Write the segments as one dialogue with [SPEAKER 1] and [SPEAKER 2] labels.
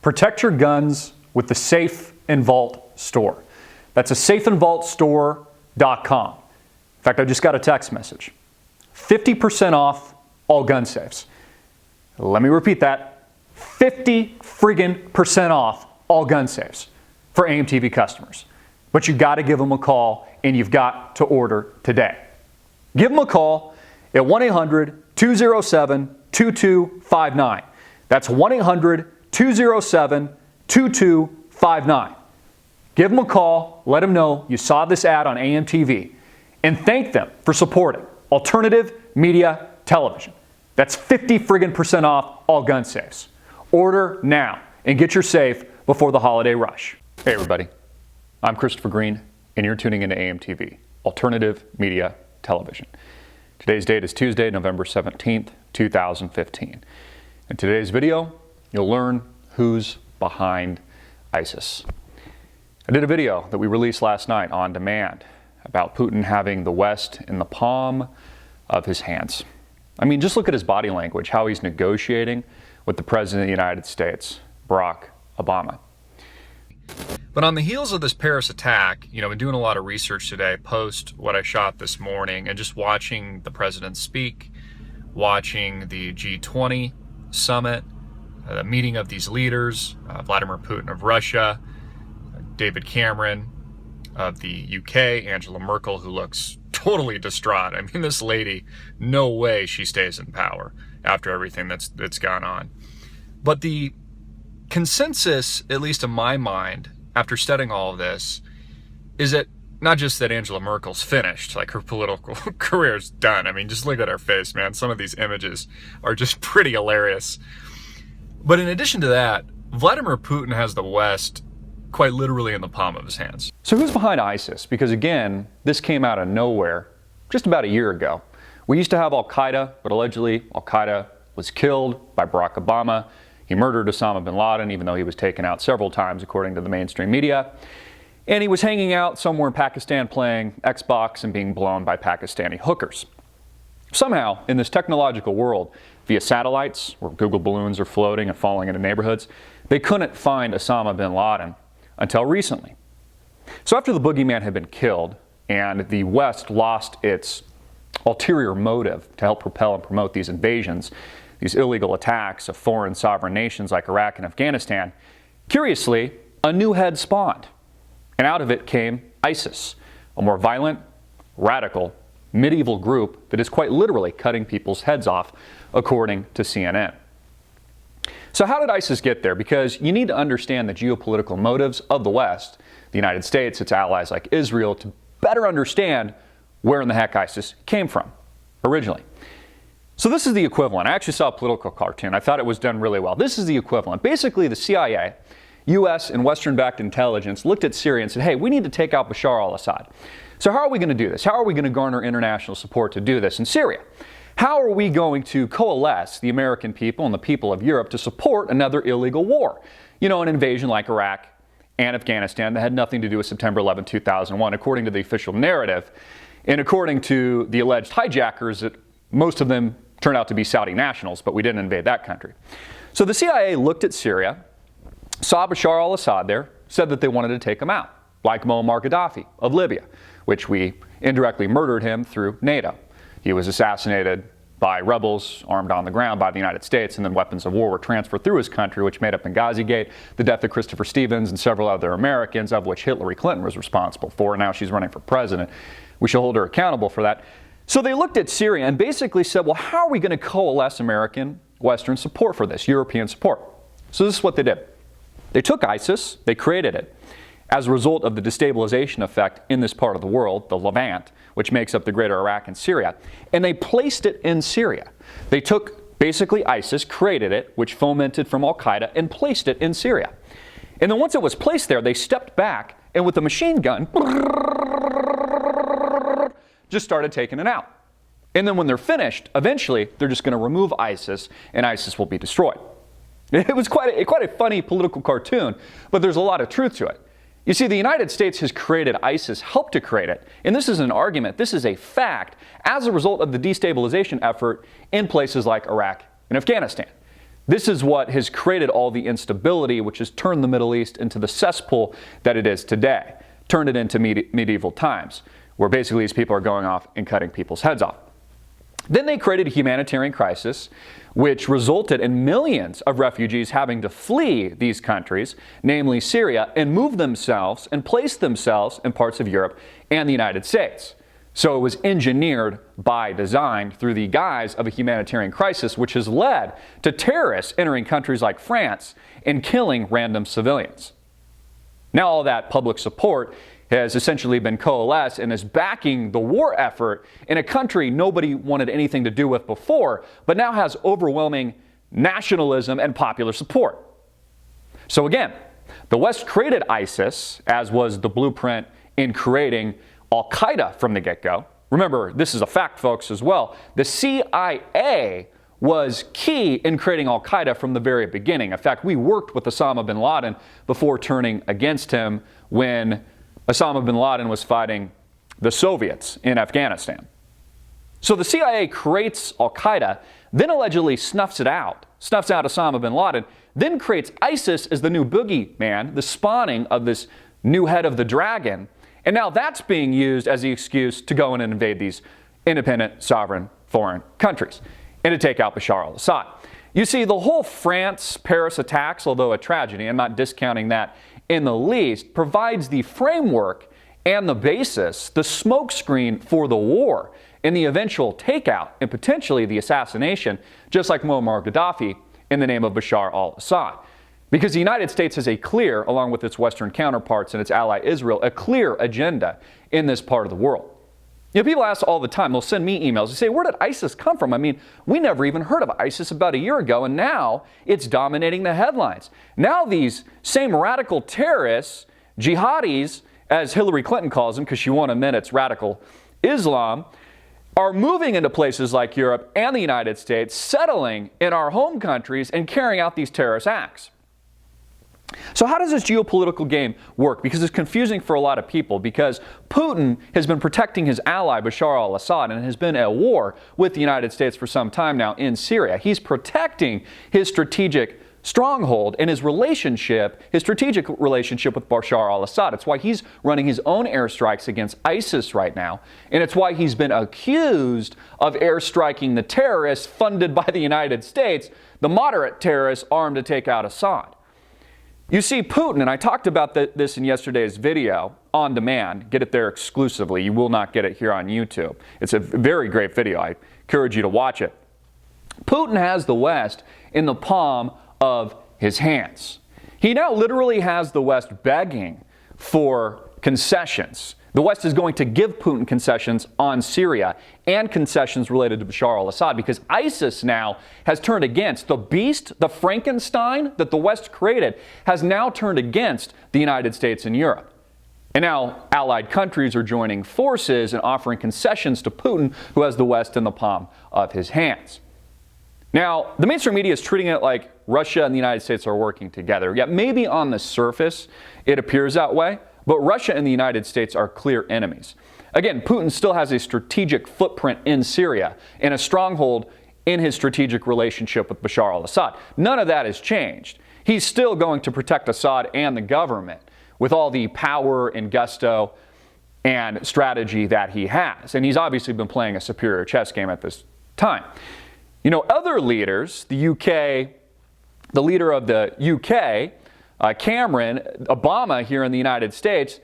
[SPEAKER 1] Protect your guns with the Safe and Vault store. That's a safeandvaultstore.com. In fact, I just got a text message. 50% off all gun safes. Let me repeat that. 50% off all gun safes for AMTV customers. But you got to give them a call and you've got to order today. Give them a call at 1-800-207-2259. That's 1-800-207-2259. Give them a call, let them know you saw this ad on AMTV, and thank them for supporting alternative media television. That's 50% off all gun safes. Order now and get your safe before the holiday rush. Hey everybody, I'm Christopher Green, and you're tuning into AMTV, alternative media television. Today's date is Tuesday, November 17th, 2015. In today's video, you'll learn who's behind ISIS. I did a video that we released last night on demand about Putin having the West in the palm of his hands. I mean, just look at his body language, how he's negotiating with the President of the United States, Barack Obama.
[SPEAKER 2] But on the heels of this Paris attack, I've been doing a lot of research today, post what I shot this morning, and just watching the president speak, watching the G20 summit, the meeting of these leaders, Vladimir Putin of Russia, David Cameron of the UK, Angela Merkel, who looks totally distraught. I mean, this lady, no way she stays in power after everything that's gone on. But the consensus, at least in my mind, after studying all of this, is that not just that Angela Merkel's finished, like her political career's done. I mean, just look at her face, man. Some of these images are just pretty hilarious. But in addition to that, Vladimir Putin has the West quite literally in the palm of his hands.
[SPEAKER 1] So who's behind ISIS? Because again, this came out of nowhere just about a year ago. We used to have Al-Qaeda, but allegedly Al-Qaeda was killed by Barack Obama. He murdered Osama bin Laden, even though he was taken out several times according to the mainstream media. And he was hanging out somewhere in Pakistan playing Xbox and being blown by Pakistani hookers. Somehow, in this technological world, via satellites, where Google balloons are floating and falling into neighborhoods, they couldn't find Osama bin Laden until recently. So after the boogeyman had been killed and the West lost its ulterior motive to help propel and promote these invasions, these illegal attacks of foreign sovereign nations like Iraq and Afghanistan, curiously, a new head spawned. And out of it came ISIS, a more violent, radical, medieval group that is quite literally cutting people's heads off, according to CNN. So how did ISIS get there? Because you need to understand the geopolitical motives of the West, the United States, its allies like Israel, to better understand where in the heck ISIS came from originally. So this is the equivalent. I actually saw a political cartoon. I thought it was done really well. This is the equivalent. Basically, the CIA, U.S. and Western-backed intelligence looked at Syria and said, hey, we need to take out Bashar al-Assad. So how are we going to do this? How are we going to garner international support to do this in Syria? How are we going to coalesce the American people and the people of Europe to support another illegal war? An invasion like Iraq and Afghanistan that had nothing to do with September 11, 2001, according to the official narrative, and according to the alleged hijackers, that most of them turned out to be Saudi nationals, but we didn't invade that country. So the CIA looked at Syria, saw Bashar al-Assad there, said that they wanted to take him out, like Muammar Gaddafi of Libya, which we indirectly murdered him through NATO. He was assassinated by rebels armed on the ground by the United States, and then weapons of war were transferred through his country, which made up Benghazi Gate, the death of Christopher Stevens and several other Americans, of which Hillary Clinton was responsible for, and now she's running for president. We shall hold her accountable for that. So they looked at Syria and basically said, well, how are we going to coalesce American, Western support for this, European support? So this is what they did. They took ISIS, they created it, as a result of the destabilization effect in this part of the world, the Levant, which makes up the greater Iraq and Syria, and they placed it in Syria. They took basically ISIS, created it, which fomented from Al-Qaeda, and placed it in Syria. And then once it was placed there, they stepped back and with a machine gun, just started taking it out. And then when they're finished, eventually, they're just going to remove ISIS, and ISIS will be destroyed. It was quite a funny political cartoon, but there's a lot of truth to it. You see, the United States has created ISIS, helped to create it, and this is an argument, this is a fact, as a result of the destabilization effort in places like Iraq and Afghanistan. This is what has created all the instability, which has turned the Middle East into the cesspool that it is today, turned it into medieval times, where basically these people are going off and cutting people's heads off. Then they created a humanitarian crisis, which resulted in millions of refugees having to flee these countries, namely Syria, and move themselves and place themselves in parts of Europe and the United States. So it was engineered by design through the guise of a humanitarian crisis, which has led to terrorists entering countries like France and killing random civilians. Now all that public support has essentially been coalesced and is backing the war effort in a country nobody wanted anything to do with before, but now has overwhelming nationalism and popular support. So again, the West created ISIS, as was the blueprint in creating Al-Qaeda from the get-go. Remember, this is a fact, folks, as well. The CIA was key in creating Al-Qaeda from the very beginning. In fact, we worked with Osama bin Laden before turning against him when Osama bin Laden was fighting the Soviets in Afghanistan. So the CIA creates Al-Qaeda, then allegedly snuffs out Osama bin Laden, then creates ISIS as the new boogeyman, the spawning of this new head of the dragon, and now that's being used as the excuse to go in and invade these independent, sovereign, foreign countries and to take out Bashar al-Assad. You see, the whole France-Paris attacks, although a tragedy, I'm not discounting that in the least, provides the framework and the basis, the smokescreen for the war and the eventual takeout and potentially the assassination, just like Muammar Gaddafi, in the name of Bashar al-Assad. Because the United States has a clear, along with its Western counterparts and its ally Israel, a clear agenda in this part of the world. You know, people ask all the time, they'll send me emails, they say, where did ISIS come from? I mean, we never even heard of ISIS about a year ago, and now it's dominating the headlines. Now these same radical terrorists, jihadis, as Hillary Clinton calls them, because she won't admit it's radical Islam, are moving into places like Europe and the United States, settling in our home countries and carrying out these terrorist acts. So how does this geopolitical game work? Because it's confusing for a lot of people, because Putin has been protecting his ally Bashar al-Assad and has been at war with the United States for some time now in Syria. He's protecting his strategic stronghold and his strategic relationship with Bashar al-Assad. It's why he's running his own airstrikes against ISIS right now, and it's why he's been accused of airstriking the terrorists funded by the United States, the moderate terrorists armed to take out Assad. You see, Putin, and I talked about this in yesterday's video on demand, get it there exclusively. You will not get it here on YouTube. It's a very great video. I encourage you to watch it. Putin has the West in the palm of his hands. He now literally has the West begging for concessions. The West is going to give Putin concessions on Syria and concessions related to Bashar al-Assad, because ISIS now has turned against the beast, the Frankenstein that the West created, has now turned against the United States and Europe. And now allied countries are joining forces and offering concessions to Putin, who has the West in the palm of his hands. Now, the mainstream media is treating it like Russia and the United States are working together. Yet maybe on the surface it appears that way. But Russia and the United States are clear enemies. Again, Putin still has a strategic footprint in Syria and a stronghold in his strategic relationship with Bashar al-Assad. None of that has changed. He's still going to protect Assad and the government with all the power and gusto and strategy that he has. And he's obviously been playing a superior chess game at this time. You know, other leaders, the leader of the UK, Cameron, Obama here in the United States,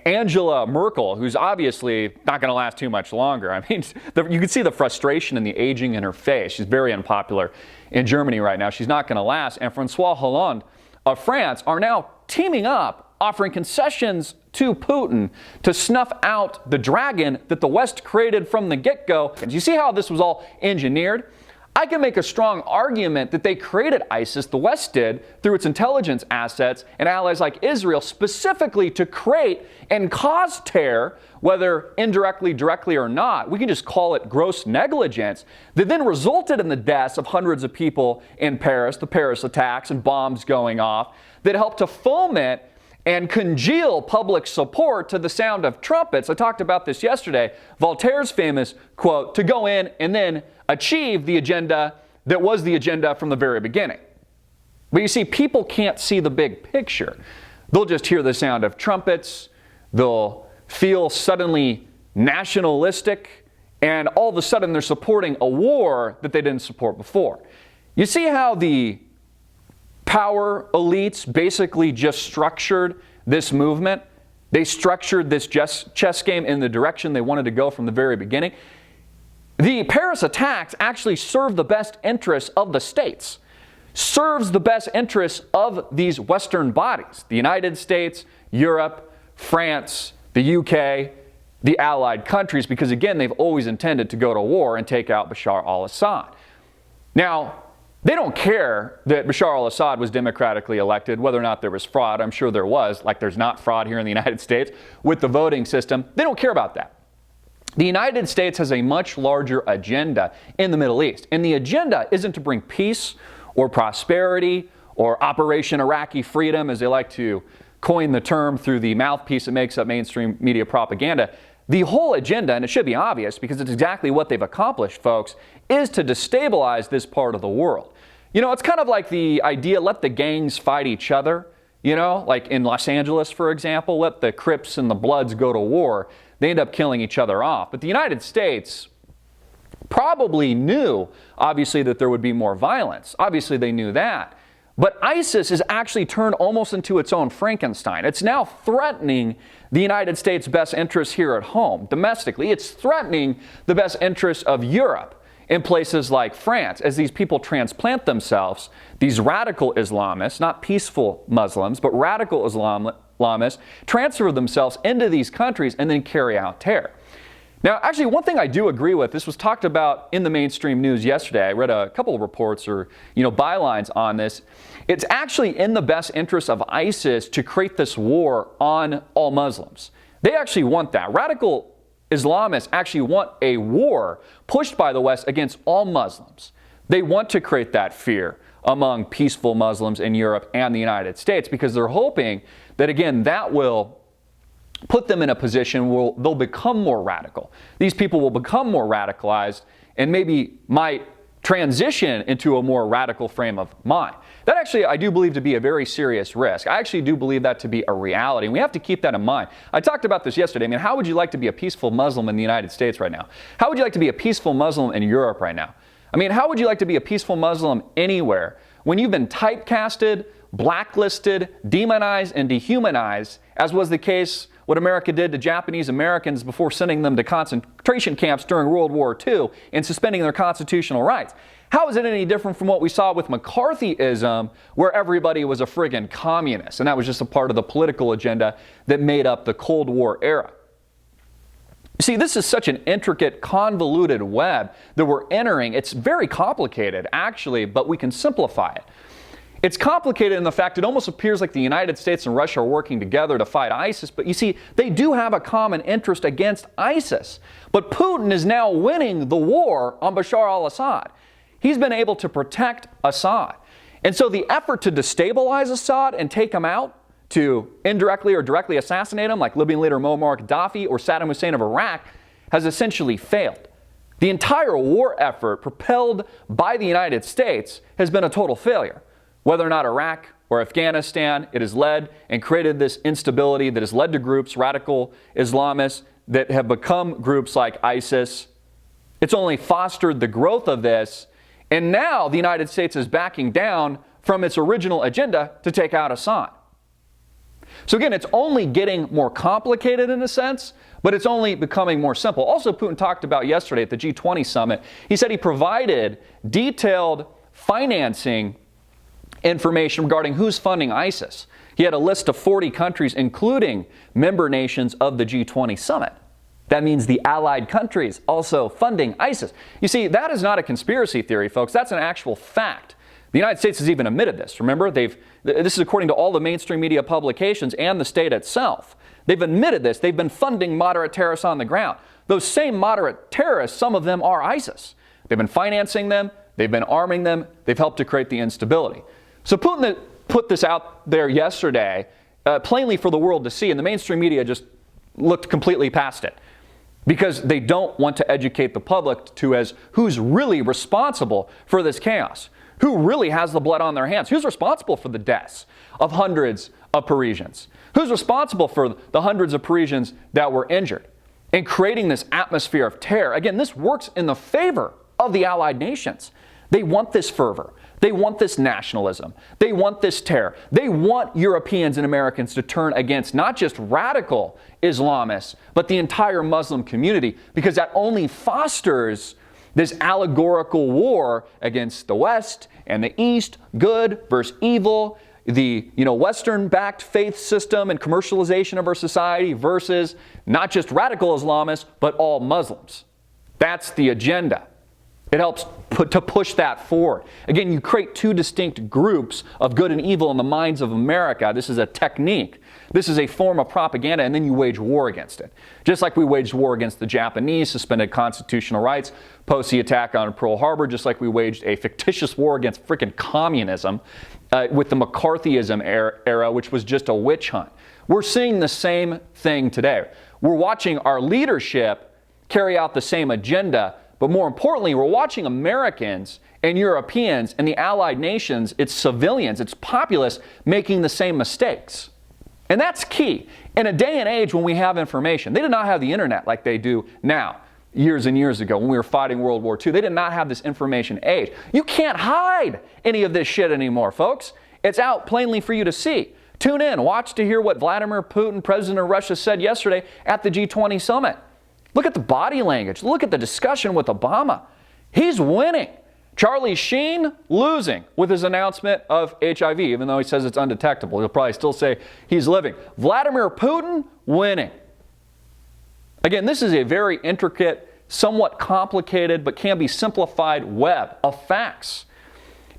[SPEAKER 1] Angela Merkel, who's obviously not going to last too much longer. I mean, you can see the frustration and the aging in her face. She's very unpopular in Germany right now. She's not going to last. And François Hollande of France are now teaming up, offering concessions to Putin to snuff out the dragon that the West created from the get-go. And you see how this was all engineered? I can make a strong argument that they created ISIS, the West did, through its intelligence assets and allies like Israel, specifically to create and cause terror, whether indirectly, directly, or not. We can just call it gross negligence, that then resulted in the deaths of hundreds of people in Paris, the Paris attacks and bombs going off, that helped to foment and congeal public support to the sound of trumpets. I talked about this yesterday. Voltaire's famous quote, to go in and then achieve the agenda that was the agenda from the very beginning. But you see, people can't see the big picture. They'll just hear the sound of trumpets, they'll feel suddenly nationalistic, and all of a sudden they're supporting a war that they didn't support before. You see how the power elites basically just structured this movement? They structured this chess game in the direction they wanted to go from the very beginning. The Paris attacks actually serve the best interests of the states, serves the best interests of these Western bodies, the United States, Europe, France, the UK, the allied countries, because again, they've always intended to go to war and take out Bashar al-Assad. Now, they don't care that Bashar al-Assad was democratically elected, whether or not there was fraud. I'm sure there was, like there's not fraud here in the United States with the voting system. They don't care about that. The United States has a much larger agenda in the Middle East. And the agenda isn't to bring peace or prosperity or Operation Iraqi Freedom, as they like to coin the term through the mouthpiece that makes up mainstream media propaganda. The whole agenda, and it should be obvious because it's exactly what they've accomplished, folks, is to destabilize this part of the world. You know, it's kind of like the idea, let the gangs fight each other. You know, like in Los Angeles, for example, let the Crips and the Bloods go to war. They end up killing each other off. But the United States probably knew, obviously, that there would be more violence. Obviously, they knew that. But ISIS has actually turned almost into its own Frankenstein. It's now threatening the United States' best interests here at home, domestically. It's threatening the best interests of Europe in places like France, as these people transplant themselves, these radical Islamists, not peaceful Muslims, but radical Islamists, transfer themselves into these countries and then carry out terror. Now, actually, one thing I do agree with, this was talked about in the mainstream news yesterday. I read a couple of reports or, bylines on this. It's actually in the best interest of ISIS to create this war on all Muslims. They actually want that. Radical Islamists actually want a war pushed by the West against all Muslims. They want to create that fear among peaceful Muslims in Europe and the United States because they're hoping that, again, that will put them in a position where they'll become more radical. These people will become more radicalized and maybe might transition into a more radical frame of mind. That actually, I do believe to be a very serious risk. I actually do believe that to be a reality, and we have to keep that in mind. I talked about this yesterday. I mean, how would you like to be a peaceful Muslim in the United States right now? How would you like to be a peaceful Muslim in Europe right now? I mean, how would you like to be a peaceful Muslim anywhere when you've been typecasted, blacklisted, demonized, and dehumanized, as was the case what America did to Japanese Americans before sending them to concentration camps during World War II and suspending their constitutional rights? How is it any different from what we saw with McCarthyism, where everybody was a friggin' communist, and that was just a part of the political agenda that made up the Cold War era? See, this is such an intricate, convoluted web that we're entering. It's very complicated, actually, but we can simplify it. It's complicated in the fact it almost appears like the United States and Russia are working together to fight ISIS, but you see, they do have a common interest against ISIS. But Putin is now winning the war on Bashar al-Assad. He's been able to protect Assad. And so the effort to destabilize Assad and take him out, to indirectly or directly assassinate him, like Libyan leader Muammar Gaddafi or Saddam Hussein of Iraq, has essentially failed. The entire war effort propelled by the United States has been a total failure. Whether or not Iraq or Afghanistan, it has led and created this instability that has led to groups, radical Islamists, that have become groups like ISIS. It's only fostered the growth of this, and now the United States is backing down from its original agenda to take out Assad. So again, it's only getting more complicated in a sense, but it's only becoming more simple. Also, Putin talked about yesterday at the G20 summit, he said he provided detailed financing information regarding who's funding ISIS. He had a list of 40 countries, including member nations of the G20 summit. That means the allied countries also funding ISIS. You see, that is not a conspiracy theory, folks. That's an actual fact. The United States has even admitted this. Remember, this is according to all the mainstream media publications and the state itself. They've admitted this. They've been funding moderate terrorists on the ground. Those same moderate terrorists, some of them are ISIS. They've been financing them. They've been arming them. They've helped to create the instability. So Putin put this out there yesterday, plainly for the world to see, and the mainstream media just looked completely past it. because they don't want to educate the public to as who's really responsible for this chaos, who really has the blood on their hands, who's responsible for the deaths of hundreds of Parisians, who's responsible for the hundreds of Parisians that were injured, and creating this atmosphere of terror. Again, this works in the favor of the Allied nations. They want this fervor. They want this nationalism. They want this terror. They want Europeans and Americans to turn against not just radical Islamists, but the entire Muslim community, because that only fosters this allegorical war against the West and the East, good versus evil, the Western-backed faith system and commercialization of our society versus not just radical Islamists, but all Muslims. That's the agenda. It helps to push that forward. Again, you create two distinct groups of good and evil in the minds of America. This is a technique. This is a form of propaganda, and then you wage war against it. Just like we waged war against the Japanese, suspended constitutional rights, post the attack on Pearl Harbor, just like we waged a fictitious war against frickin' communism with the McCarthyism era, which was just a witch hunt. We're seeing the same thing today. We're watching our leadership carry out the same agenda. But more importantly, we're watching Americans and Europeans and the Allied nations, its civilians, its populace, making the same mistakes. And that's key. In a day and age when we have information, they did not have the internet like they do now, years and years ago when we were fighting World War II. They did not have this information age. You can't hide any of this shit anymore, folks. It's out plainly for you to see. Tune in, watch to hear what Vladimir Putin, president of Russia, said yesterday at the G20 summit. Look at the body language. Look at the discussion with Obama. He's winning. Charlie Sheen losing with his announcement of HIV, even though he says it's undetectable. He'll probably still say he's living. Vladimir Putin winning. Again, this is a very intricate, somewhat complicated, but can be simplified web of facts.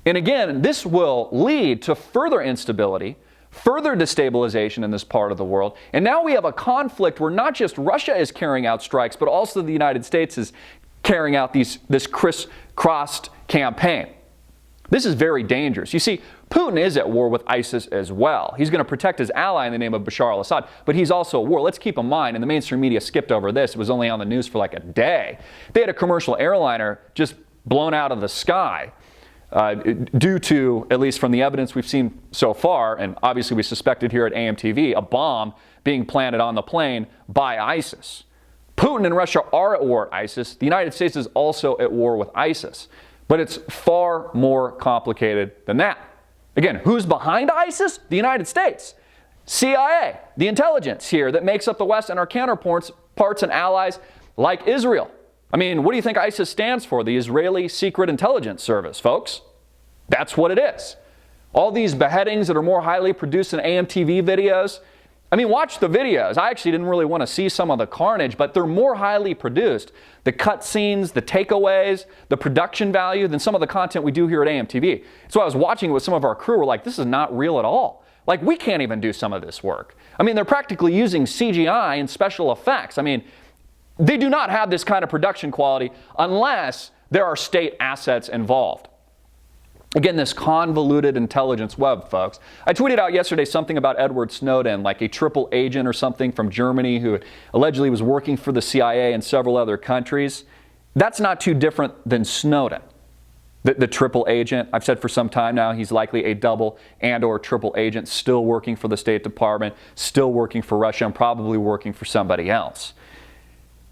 [SPEAKER 1] And again, this will lead to further instability, further destabilization in this part of the world. And now we have a conflict where not just Russia is carrying out strikes, but also the United States is carrying out this crisscrossed campaign. This is very dangerous. You see, Putin is at war with ISIS as well. He's going to protect his ally in the name of Bashar al-Assad, but he's also at war. Let's keep in mind, and the mainstream media skipped over this, it was only on the news for like a day. They had a commercial airliner just blown out of the sky. Due to, at least from the evidence we've seen so far, and obviously we suspected here at AMTV, a bomb being planted on the plane by ISIS. Putin and Russia are at war with ISIS. The United States is also at war with ISIS. But it's far more complicated than that. Again, who's behind ISIS? The United States. CIA, the intelligence here that makes up the West and our counterparts and allies like Israel. I mean, what do you think ISIS stands for? The Israeli Secret Intelligence Service, folks. That's what it is. All these beheadings that are more highly produced in AMTV videos. I mean, watch the videos. I actually didn't really want to see some of the carnage, but they're more highly produced. The cut scenes, the takeaways, the production value than some of the content we do here at AMTV. So I was watching it with some of our crew. We're like, this is not real at all. Like, we can't even do some of this work. I mean, they're practically using CGI and special effects. I mean, they do not have this kind of production quality unless there are state assets involved. Again, this convoluted intelligence web, folks. I tweeted out yesterday something about Edward Snowden, like a triple agent or something from Germany who allegedly was working for the CIA and several other countries. That's not too different than Snowden. The triple agent, I've said for some time now, he's likely a double and or triple agent, still working for the State Department, still working for Russia, and probably working for somebody else.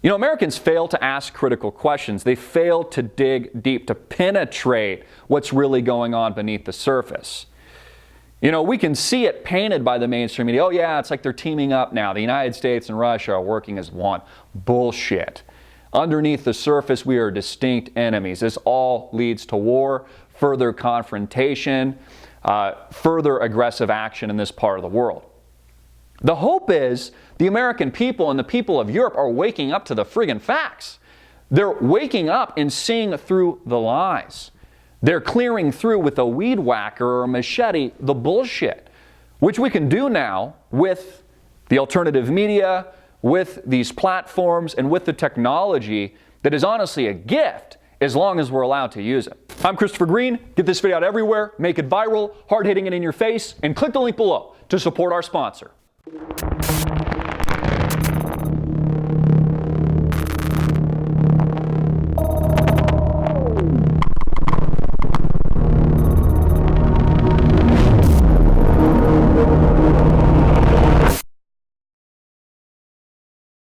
[SPEAKER 1] You know, Americans fail to ask critical questions. They fail to dig deep, to penetrate what's really going on beneath the surface. You know, we can see it painted by the mainstream media. Oh yeah, it's like they're teaming up now. The United States and Russia are working as one. Bullshit. Underneath the surface, we are distinct enemies. This all leads to war, further confrontation, further aggressive action in this part of the world. The hope is the American people and the people of Europe are waking up to the friggin' facts. They're waking up and seeing through the lies. They're clearing through with a weed whacker or a machete the bullshit, which we can do now with the alternative media, with these platforms, and with the technology that is honestly a gift as long as we're allowed to use it. I'm Christopher Green. Get this video out everywhere, make it viral, hard-hitting it in your face, and click the link below to support our sponsor.